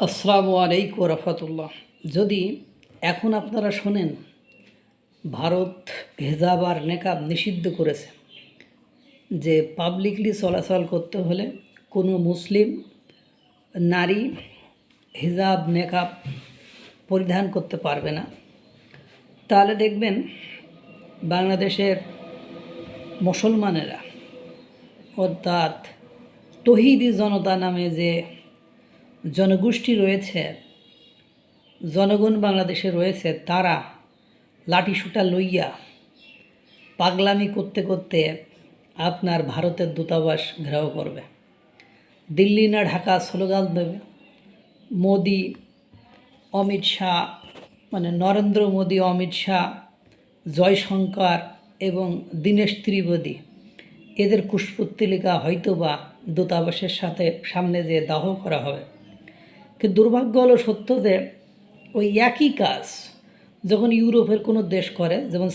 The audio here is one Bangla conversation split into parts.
আসসালামু আলাইকুম রহমতুল্লাহ। যদি এখন আপনারা শোনেন ভারত হিজাব আর নেকাব নিষিদ্ধ করেছে, যে পাবলিকলি চলাচল করতে হলে কোনো মুসলিম নারী হিজাব নেকাব পরিধান করতে পারবে না, তাহলে দেখবেন বাংলাদেশের মুসলমানেরা অর্থাৎ তৌহিদি জনতা নামে যে জনগোষ্ঠী রয়েছে, জনগণ বাংলাদেশে রয়েছে, তারা লাঠিসোঁটা লইয়া পাগলামি করতে করতে আপনার ভারতের দূতাবাস ঘেরাও করবে, দিল্লি না ঢাকা স্লোগান দেবে। মোদি অমিত শাহ নরেন্দ্র মোদি, অমিত শাহ, জয়শঙ্কর এবং দীনেশ ত্রিবেদী এদের কুশপুত্তলিকা হয়তোবা দূতাবাসের সামনে যে দাহ করা হবে। কিন্তু দুর্ভাগ্য হলো সত্য যে ওই একই কাজ যখন ইউরোপের কোনো দেশ করে, যেমন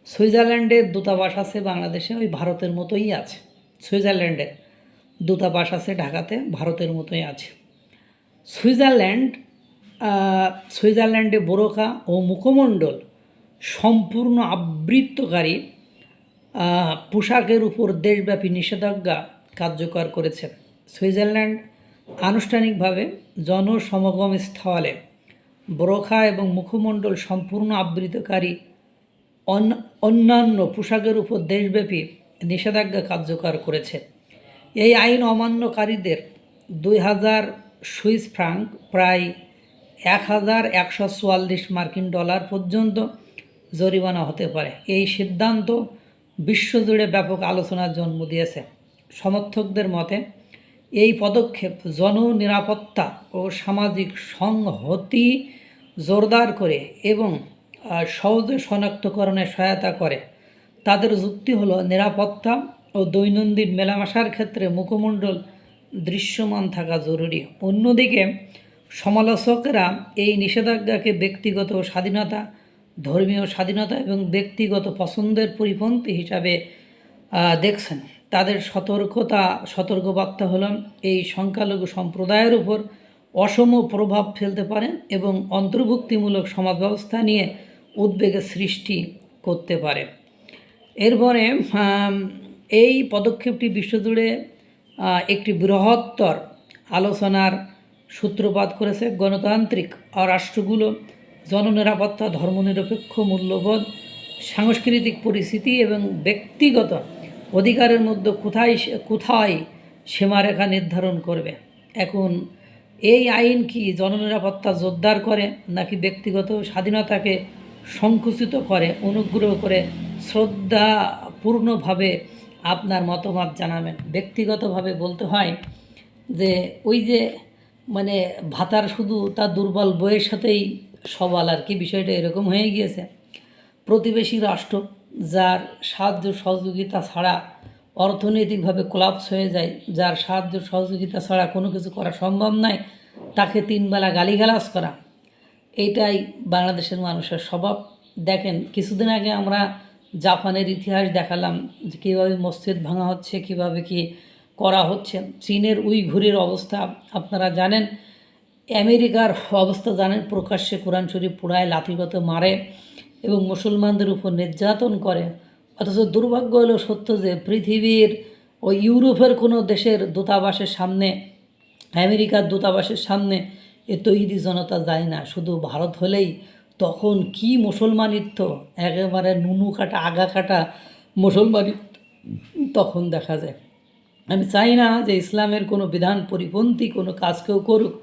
সুইজারল্যান্ডের দূতাবাস আছে বাংলাদেশে, ওই ভারতের মতোই আছে। সুইজারল্যান্ডের দূতাবাস আছে ঢাকাতে, ভারতের মতোই আছে। সুইজারল্যান্ডে বোরকা ও মুখমণ্ডল সম্পূর্ণ আবৃতকারী পোশাকের উপর দেশব্যাপী নিষেধাজ্ঞা কার্যকর করেছে। সুইজারল্যান্ড আনুষ্ঠানিকভাবে জনসমাগম স্থলে বোরখা এবং মুখমণ্ডল সম্পূর্ণ আবৃতকারী অন্যান্য পোশাকের উপর দেশব্যাপী নিষেধাজ্ঞা কার্যকর করেছে। এই আইন অমান্যকারীদের 2000 সুইস ফ্রাঙ্ক প্রায় 1144 মার্কিন ডলার পর্যন্ত জরিমানা হতে পারে। এই সিদ্ধান্ত বিশ্বজুড়ে ব্যাপক আলোচনার জন্ম দিয়েছে। সমর্থকদের মতে এই পদক্ষেপ জননিরাপত্তা ও সামাজিক সংহতি জোরদার করে এবং সহজে শনাক্তকরণে সহায়তা করে। তাদের যুক্তি হলো, নিরাপত্তা ও দৈনন্দিন মেলামেশার ক্ষেত্রে মুখমণ্ডল দৃশ্যমান থাকা জরুরি। অন্যদিকে সমালোচকেরা এই নিষেধাজ্ঞাকে ব্যক্তিগত স্বাধীনতা, ধর্মীয় স্বাধীনতা এবং ব্যক্তিগত পছন্দের পরিপন্থী হিসাবে দেখছেন। তাদের সতর্কবার্তা হল, এই সংখ্যালঘু সম্প্রদায়ের উপর অসম প্রভাব ফেলতে পারে এবং অন্তর্ভুক্তিমূলক সমাজ ব্যবস্থা নিয়ে উদ্বেগের সৃষ্টি করতে পারে। এরপরে এই পদক্ষেপটি বিশ্বজুড়ে একটি বৃহত্তর আলোচনার সূত্রপাত করেছে। গণতান্ত্রিক রাষ্ট্রগুলো জননিরাপত্তা, ধর্মনিরপেক্ষ মূল্যবোধ, সাংস্কৃতিক পরিস্থিতি এবং ব্যক্তিগত অধিকারের মধ্যে কোথায় সীমারেখা নির্ধারণ করবে। এখন এই আইন কি জননিরাপত্তা জোরদার করে নাকি ব্যক্তিগত স্বাধীনতাকে সংকুচিত করে? অনুগ্রহ করে শ্রদ্ধাপূর্ণভাবে আপনার মতামত জানাবেন। ব্যক্তিগতভাবে বলতে হয় যে ওই যে ভাতার শুধু তার দুর্বল বইয়ের সাথেই সবাল আর কি, বিষয়টা এরকম হয়ে গিয়েছে। প্রতিবেশী রাষ্ট্র যার সাহায্য সহযোগিতা ছাড়া অর্থনৈতিকভাবে কোলাপস হয়ে যায়, যার সাহায্য সহযোগিতা ছাড়া কোনো কিছু করা সম্ভব নয়, তাকে 3 বেলা গালিগালাজ করা, এইটাই বাংলাদেশের মানুষের স্বভাব। দেখেন, কিছুদিন আগে আমরা জাপানের ইতিহাস দেখালাম যে কীভাবে মসজিদ ভাঙা হচ্ছে, কীভাবে কি করা হচ্ছে। চীনের উইঘুরের অবস্থা আপনারা জানেন, আমেরিকার অবস্থা জানেন, প্রকাশ্যে কোরআন শরীফ পোড়ায়, লাঠিগত মারে এবং মুসলমানদের উপর নির্যাতন করে। অথচ দুর্ভাগ্য হলো সত্য যে পৃথিবীর ওই ইউরোপের কোনো দেশের দূতাবাসের সামনে, আমেরিকার দূতাবাসের সামনে এ তৌহিদি জনতা যায় না। শুধু ভারত হলেই তখন কি মুসলমানিত্ব, একেবারে নুনু কাটা আগা কাটা মুসলমানিত্ব তখন দেখা যায়। আমি চাই না যে ইসলামের কোনো বিধান পরিপন্থী কোনো কাজ কেউ করুক,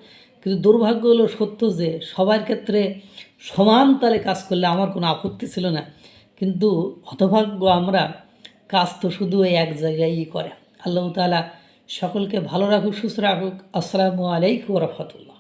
কিন্তু দুর্ভাগ্য হলো সত্য যে সবার ক্ষেত্রে সমান তালে কাজ করলে আমার কোনো আপত্তি ছিল না, কিন্তু হতভাগ্য আমরা, কাজ তো শুধু এই এক জায়গায়ই করে। আল্লাহ তাআলা সকলকে ভালো রাখুক, সুস্থ রাখুক। আসসালামু আলাইকুম রহমতুল্লাহ।